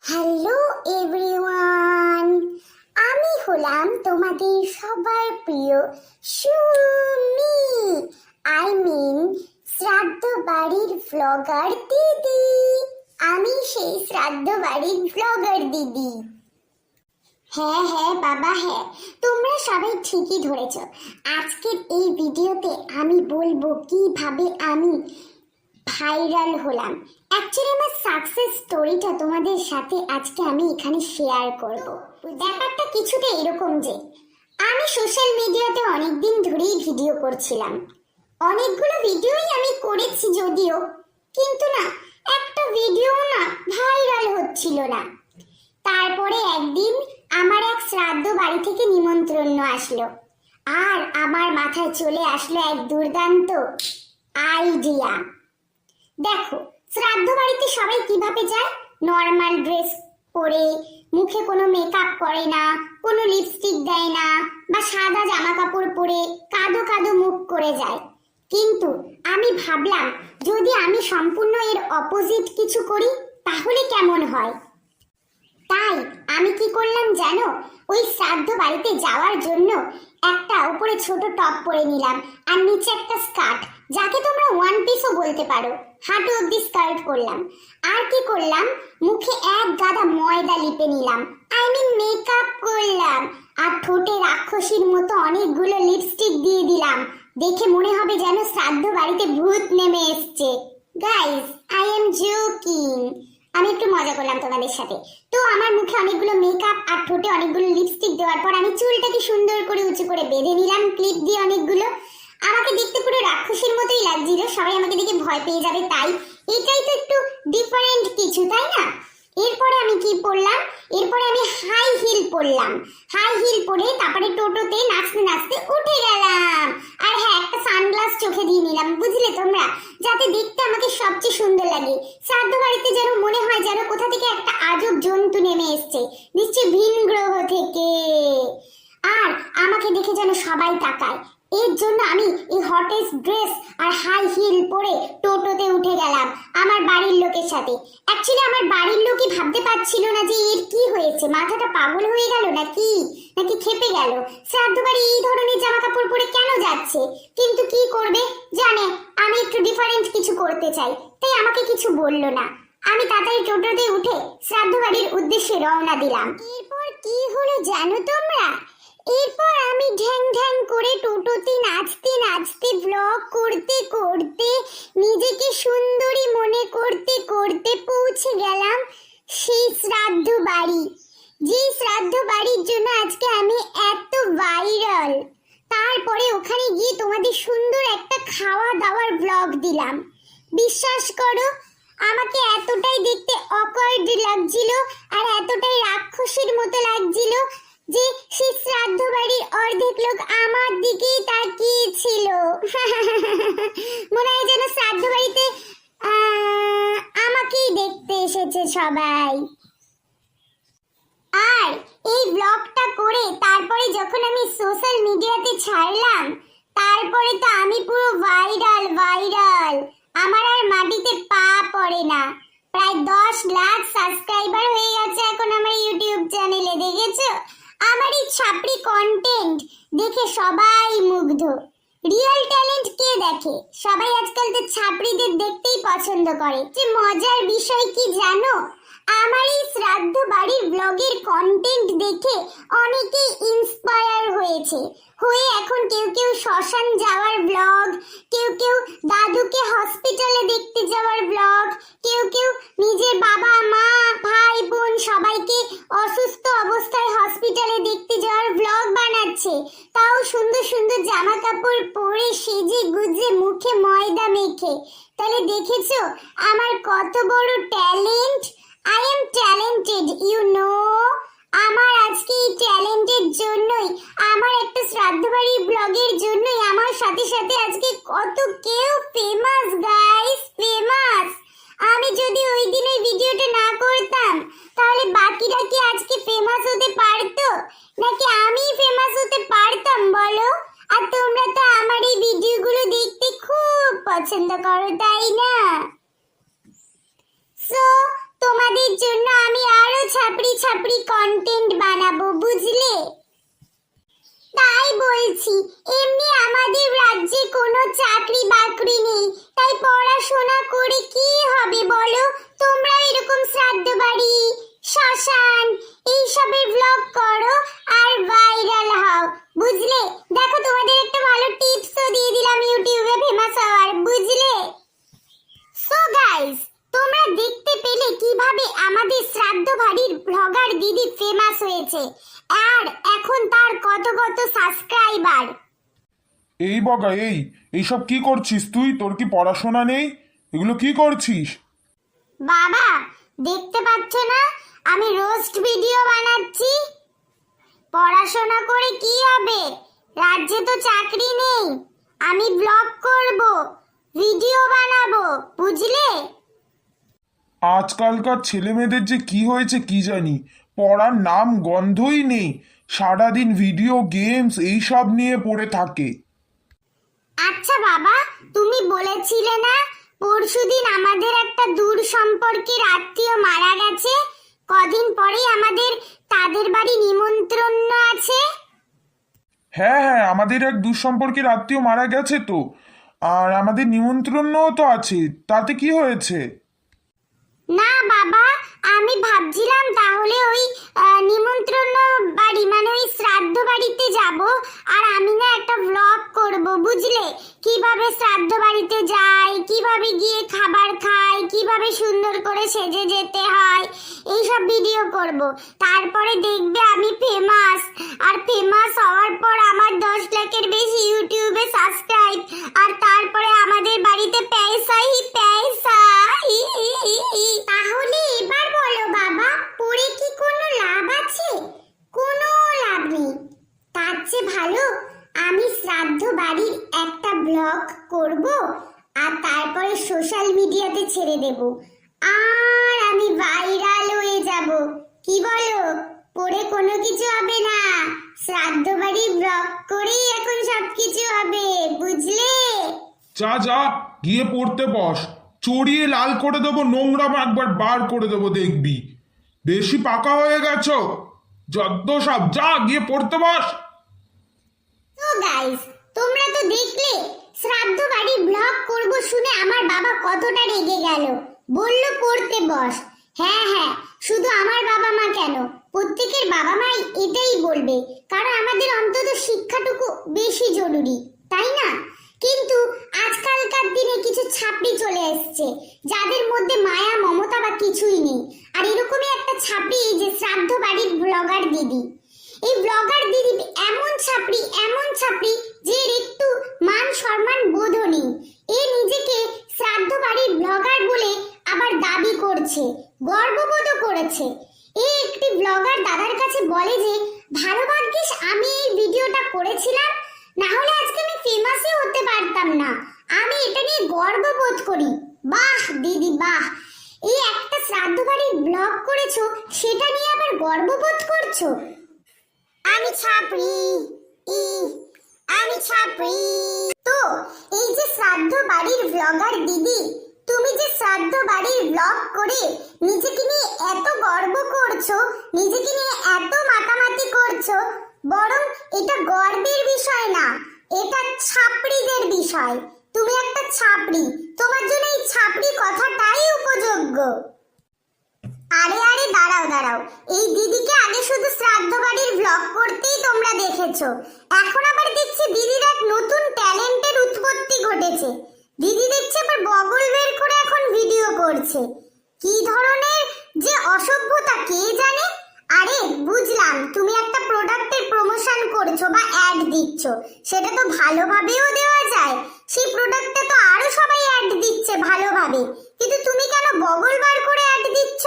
Hello everyone, আমি হলাম তোমাদের সবার প্রিয় সুমি, শ্রাদ্ধ বাড়ির ভ্লগার দিদি। আমি সেই শ্রাদ্ধ বাড়ির ভ্লগার দিদি। হ্যাঁ হ্যাঁ বাবা হ্যাঁ, তোমরা সবাই ঠিকই ধরেছ। আজকের এই ভিডিওতে আমি বলবো কিভাবে আমি ভাইরাল হলাম। অ্যাকচুয়ালি আমার সাকসেস স্টোরিটা তোমাদের সাথে আজকে আমি এখানে শেয়ার করব। ব্যাপারটা কিছুটা এরকম যে আমি সোশ্যাল মিডিয়াতে অনেকদিন ধরেই ভিডিও করছিলাম, অনেকগুলো ভিডিওই আমি করেছি যদিও, কিন্তু না একটা ভিডিও না ভাইরাল হচ্ছিল না। তারপরে একদিন আমার এক শ্রাদ্ধ বাড়ি থেকে নিমন্ত্রণ আসলো, আর আমার মাথায় চলে আসলো এক দুর্দান্ত আইডিয়া। দেখো, শ্রাদ্ধ বাড়িতে সবাই কিভাবে যায়, নর্মাল ড্রেস পরে, মুখে কোনো মেকআপ করে না, কোনো লিপস্টিক দেয় না, বা সাদা জামা কাপড় পরে কাদো কাদো মুখ করে যায়। কিন্তু আমি ভাবলাম যদি আমি সম্পূর্ণ এর অপোজিট কিছু করি তাহলে কেমন হয়। তাই আমি কি করলাম জানো, ওই শ্রাদ্ধ বাড়িতে যাওয়ার জন্য একটা উপরে ছোট টপ পরে নিলাম, আর নিচে একটা স্কার্ট, যাকে তোমরা ওয়ান পিসও বলতে পারো, হাঁটু অব্দি স্কার্ট করলাম। আর কি করলাম, মুখে এক গাদা ময়দা লিপে নিলাম, মেকআপ করলাম, আর ঠোঁটে রাক্ষসীর মতো অনেকগুলো লিপস্টিক দিয়ে দিলাম। দেখে মনে হবে যেন শ্রাদ্ধ বাড়িতে ভূত নেমে এসছে। Guys, I am joking. আমি একটু মজা করলাম তোমাদের সাথে। তো আমার মুখে অনেকগুলো মেকআপ আর ঠোঁটে অনেকগুলো লিপস্টিক দেওয়ার পর আমি চুলটাকে সুন্দর করে উঁচু করে বেঁধে নিলাম ক্লিপ দিয়ে অনেকগুলো। আমাকে দেখতে পুরো রাক্ষসীর মতোই লাগছিল, সবাই আমাকে দেখে ভয় পেয়ে যাবে, তাই এটাই তো একটু ডিফারেন্ট কিছু, তাই না? এরপরে আমি কি পরলাম, এরপরে আমি হাই হিল পরলাম। হাই হিল পরে তারপরে টোটোতে নাচতে নাচতে উঠে গেলাম। আর হ্যাঁ, একটা সানগ্লাস চোখে দিয়ে নিলাম, বুঝলে তোমরা, যাতে দেখতে আমাকে সবচেয়ে সুন্দর লাগে। শ্রাদ্ধ বাড়িতে যেন মনে হয় যেন কোথা থেকে একটা আজব জন্তু নেমে এসছে, নিশ্চয়ই ভিন গ্রহ থেকে। আর আমাকে দেখে যেন সবাই তাকায়, এর জন্য আমি এই হটেস্ট ড্রেস আর হাই হিল পরে টোটোতে উঠে গেলাম আমার বাড়ির লোকের সাথে। অ্যাকচুয়ালি আমার বাড়ির লোকই ভাবতে পারছিল না যে এর কি হয়েছে, মাথাটা পাগল হয়ে গেল নাকি নাকি খেপে গেল, শ্রাদ্ধ বাড়ি এই ধরনের জামা কাপড় পরে কেন যাচ্ছে। কিন্তু কি করবে, জানে আমি একটু ডিফারেন্ট কিছু করতে চাই, তাই আমাকে কিছু বললো না। আমি তাড়াতাড়ি টোটোতে উঠে শ্রাদ্ধ বাড়ির উদ্দেশ্যে রওনা দিলাম। এরপর কি হলো জানো তোমরা, এরপর আমি ঢ্যাং ঢ্যাং করে টোটোতে নাচতে নাচতে ব্লগ করতে করতে নিজেকে সুন্দরী মনে করতে করতে পৌঁছে গেলাম সেই শ্রাদ্ধ বাড়ি, যে শ্রাদ্ধ বাড়ির জন্য আজকে আমি এত ভাইরাল। তারপরে ওখানে গিয়ে তোমাদের সুন্দর একটা খাওয়া দাওয়ার ব্লগ দিলাম। বিশ্বাস করো, আমাকে এতটাই দেখতে অকওয়ার্ড লাগছিল আর এতটাই রাক্ষসীর মতো লাগছিল যে সেই শ্রাদ্ধ বাড়ির অর্ধেক লোক আমার দিকেই তাকিয়ে ছিল। মনে হয় যেন শ্রাদ্ধ বাড়িতে আমাকেই দেখতে এসেছে সবাই। আর এই ব্লগটা করে তারপরে যখন আমি সোশ্যাল মিডিয়াতে ছাড়লাম, তারপরে তো আমি পুরো ভাইরাল ভাইরাল। আমার আর মাটিতে পা পড়ে না। প্রায় 10 লাখ সাবস্ক্রাইবার হয়ে গেছে এখন আমার ইউটিউব চ্যানেলে, দেখেছো? আমার এই ছাপড়ি কন্টেন্ট দেখে সবাই মুগ্ধ। রিয়েল ট্যালেন্ট কে দেখে? সবাই আজকাল তো ছাপড়িদের দেখতেই পছন্দ করে। যে মজার বিষয় কি জানো, আমার এই শ্রাদ্ধ বাড়ির ব্লগের কন্টেন্ট দেখে অনেকেই ইন্সপায়ার হয়েছে, হয়ে এখন কেউ কেউ শ্মশান যাওয়ার ব্লগ, কেউ কেউ দাদুকে হসপিটালে দেখতে যাওয়ার ব্লগ, কেউ কেউ নিজের বাবা মা ভাই বোন সবাইকে অসুস্থ অবস্থায় হসপিটালে দেখতে যাওয়ার ব্লগ বানাচ্ছে, তাও সুন্দর সুন্দর জামা কাপড় পরে সেজে গুজে মুখে ময়দা মেখে। তাহলে দেখেছো আমার কত বড় talent. I am talented, you know. আমার আজকে এই ট্যালেন্টের জন্যই, আমার একটা শ্রাদ্ধ বাড়ির ব্লগের জন্যই আমার সাথে সাথে আজকে কত কেউ ফেমাস, গাইস, ফেমাস। আমি যদি ওই দিন ওই ভিডিওটা না করতাম তাহলে বাকিরা কি আজকে ফেমাস হতে পারতো, নাকি আমি ফেমাস হতে পারতাম বলো? আর তোমরা তো আমার এই ভিডিওগুলো দেখতে খুব পছন্দ করো, তাই না? সো তোমাদের জন্য আমি আরো কন্টেন্ট বানাবো, বুঝলে? তাই বলছি, এমনি আমাদের রাজ্যে কোনো চাকরি বাকরি নেই, তাই পড়াশোনা করে কি হবে বলো? তোমরা এরকম শ্রাদ্ধ বাড়ি, শ্মশান এইসবের ব্লগ করো আর ভাইরাল হও, বুঝলে? দেখো, তোমাদের একটা ভালো টিপসও দিয়ে দিলাম ইউটিউবে ফেমাস হওয়ার, বুঝলে? সো গাইস, তোমরা দেখতে পেলে কিভাবে আমাদের শ্রাদ্ধ বাড়ির ব্লগার দিদি ফেমাস হয়েছে, আর এখন তার কত কত সাবস্ক্রাইবার। এই বগা, এইসব কি করছিস তুই? তোর কি পড়াশোনা নেই? এগুলো কি করছিস? বাবা, দেখতে পাচ্ছ না আমি রোস্ট ভিডিও বানাচ্ছি? পড়াশোনা করে কি হবে? রাজ্যে তো চাকরি নেই, আমি ব্লগ করব, ভিডিও বানাবো, বুঝলে? আজকালকার ছেলে মেয়েদের যে কি হয়েছে কি জানি, পড়ার নাম গন্ধই নেই, সারাদিন ভিডিও গেমস এইসব নিয়ে পড়ে থাকে। আচ্ছা বাবা, তুমি বলেছিলে না পরশুদিন আমাদের একটা দূর সম্পর্কের আত্মীয় মারা গেছে, কদিন পরেই আমাদের তাদের বাড়ি নিমন্ত্রণ আছে। হ্যাঁ হ্যাঁ, আমাদের এক দুঃসম্পর্কের আত্মীয় মারা গেছে তো, আর আমাদের নিমন্ত্রণও তো আছে, তাতে কি হয়েছে? না বাবা, আমি ভাবছিলাম তাহলে ওই নিমন্ত্রণ বাড়ি মানে ওই শ্রাদ্ধ বাড়িতে যাব, আর আমি না একটা ব্লগ করব, বুঝলে? কিভাবে শ্রাদ্ধ বাড়িতে যাই, কিভাবে গিয়ে খাবার খাই, কিভাবে সুন্দর করে সেজে যেতে হয়, এইসব ভিডিও করব। তারপরে দেখবে আমি ফেমাস, আর ফেমাস হওয়ার পর আমার 10 লাখের বেশি ইউটিউবে সাবস্ক্রাইব, আর তারপরে আমাদের বাড়িতে পয়সাই পয়সা। তাহলে এবার বলো বাবা, পড়ে কি কোনো লাভ আছে? কোনো লাভ নেই। তার চেয়ে ভালো আমি শ্রাদ্ধ বাড়ির একটা ব্লগ করব, আর তারপরে সোশ্যাল মিডিয়াতে ছেড়ে দেব, আর আমি ভাইরাল হয়ে যাব। কি বলো? পড়ে কোনো কিছু হবে না, শ্রাদ্ধ বাড়ি ব্লগ করেই এখন সবকিছু হবে, বুঝলে? যা যা, গিয়ে পড়তে বস, চড়িয়ে লাল করে দেবো, নোংরাম একবার বার করে দেবো, দেখবি। বেশি পাকা হয়ে গেছো, যত সব, যা গিয়ে পড়তে বস। তো গাইস, তোমরা তো দেখলে শ্রাদ্ধ বাড়ি ব্লগ করব শুনে আমার বাবা কতটা রেগে গেল, বলল পড়তে বস। হ্যাঁ হ্যাঁ, শুধু আমার বাবা মা কেন, প্রত্যেকের বাবা মাই এটাই বলবে, কারণ আমাদের অন্তত শিক্ষাটুকু বেশি জরুরি, তাই না? কিন্তু আজকালকার দিনে কিছু ছাপড়ি চলে এসছে, যাদের মধ্যে মায়া মমতা বা কিছুই নেই, আর এরকমই একটা ছাপড়ি এই যে শ্রাদ্ধ বাড়ির ব্লগার দিদি। এই ব্লগার দিদি এমন ছাপড়ি যে একটু মান সম্মান বোধ নেই। এ নিজেকে শ্রাদ্ধ বাড়ির ব্লগার বলে আবার দাবি করছে, গর্ববোধ করেছে। এ একটি ব্লগার দাদার কাছে বলে যে ভালো ভাগ্যিস আমি এই ভিডিওটা করেছিলাম, না হলে আজকে আমি ফেমাসই হতে পারতাম না, আমি এটা নিয়ে গর্ববোধ করি। বাহ দিদি বাহ, এই একটা শ্রাদ্ধ বাড়ির ব্লগ করেছো, সেটা নিয়ে আবার গর্ববোধ করছো। আমি ছাপড়ি, আমি ছাপড়ি। তো এই যে শ্রাদ্ধ বাড়ির ব্লগার দিদি, তুমি যে শ্রাদ্ধ বাড়ির ব্লগ করে নিজেকে নিয়ে এত গর্ব করছো, নিজেকে নিয়ে এত মাতামাতি করছো, বরং এটা গর্বের বিষয় না, এটা ছাপড়িদের বিষয়। তুমি একটা ছাপড়ি, তোমার জন্য এই ছাপড়ি কথাটাই উপযোগ্য। আরে আরে, দাঁড়াও দাঁড়াও, এই দিদিকে আগে শুধু শ্রাদ্ধ বাড়ির ব্লগ করতেই তোমরা দেখেছো, এখন আবার দেখছি দিদির এক নতুন ট্যালেন্টের উৎপত্তি ঘটেছে। দিদি দেখছে আবার বগল বের করে এখন ভিডিও করছে। কি ধরনের যে অসভ্যতা কে জানে। আরে বুঝলাম, তুমি একটা প্রোডাক্টের প্রমোশন করছো বা অ্যাড দিচ্ছ, সেটা তো ভালোভাবেও দেওয়া যায়, সেই প্রোডাক্টে তো আরো সবাই অ্যাড দিচ্ছে ভালোভাবে, কিন্তু তুমি কেন বগল বার করে অ্যাড দিচ্ছ?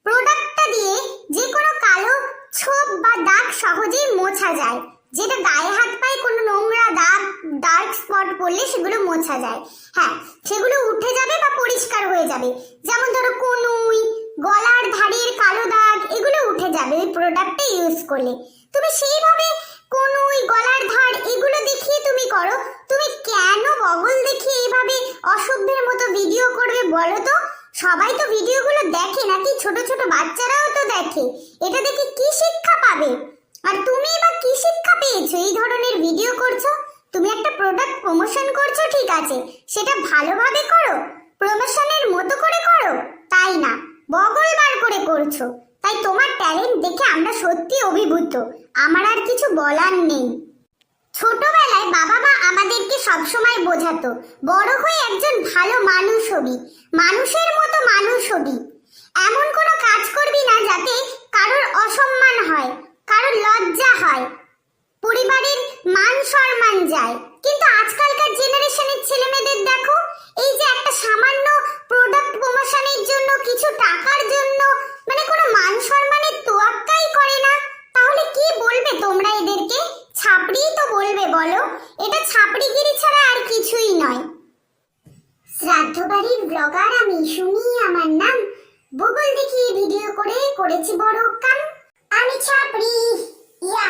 প্রোডাক্টটা দিয়ে যে কোনো কালো ছোপ বা দাগ সহজেই মোছা যায়, যেটা গায়ে হাত পায়ে কোনো নোংরা দাগ ডার্ক স্পট পড়লে সেগুলো মোছা যায়। হ্যাঁ, সেগুলো উঠে যাবে বা পরিষ্কার হয়ে যাবে। যেমন ধরো কনুই, গলার ধারের কালো দাগ, এগুলো উঠে যাবে ওই প্রোডাক্টটা ইউজ করলে। তুমি সেইভাবে কনুই, গলার ধার এগুলো দেখিয়ে তুমি করো, তুমি কেন বগল দেখিয়ে এইভাবে অসভ্যের মতো ভিডিও করবে বলো তো? সবাই তো ভিডিওগুলো দেখে নাকি, ছোট ছোট বাচ্চারাও তো দেখে। এটা দেখে কি শিক্ষা পাবে? আর তুমি বা কি শিক্ষা পেয়েছো এই ধরনের ভিডিও করছো? তুমি একটা প্রোডাক্ট প্রমোশন করছো, ঠিক আছে, সেটা ভালোভাবে করো, প্রমোশনের মতো করে করো, তাই না বগল বার করে করছো। তাই তোমার ট্যালেন্ট দেখে আমরা সত্যি অভিভূত। আমার আর কিছু বলার নেই। ছোটবেলায় বাবা মা আমাদেরকে সবসময় বোঝাতো, বড় হয়ে একজন ভালো মানুষ হবি, মানুষের মতো মানুষ হবি। এমন কোনো কাজ করবি না যাতে কারোর অসম্মান হয়, কারোর লজ্জা হয়, পরিবারের মান সম্মান যায়। কিন্তু আজকালকার জেনারেশনের ছেলেমেয়েদের দেখো, এই যে একটা সামান্য প্রোডাক্ট প্রমোশনের জন্য, কিছু টাকার জন্য, মানে কোনো মান সম্মানের তোয়াক্কাই করে না। তাহলে কি বলবে তোমরা এদেরকে? ছাপড়িই তো বলবে, বলো? এটা ছাপড়িগিরি ছাড়া আর কিছুই নয়। শ্রাদ্ধ বাড়ির ব্লগার আমি, শুনি আমার নাম, বগল দেখিয়ে ভিডিও করে করেছি বড় কাম। আমি ছাপড়ি, ইয়া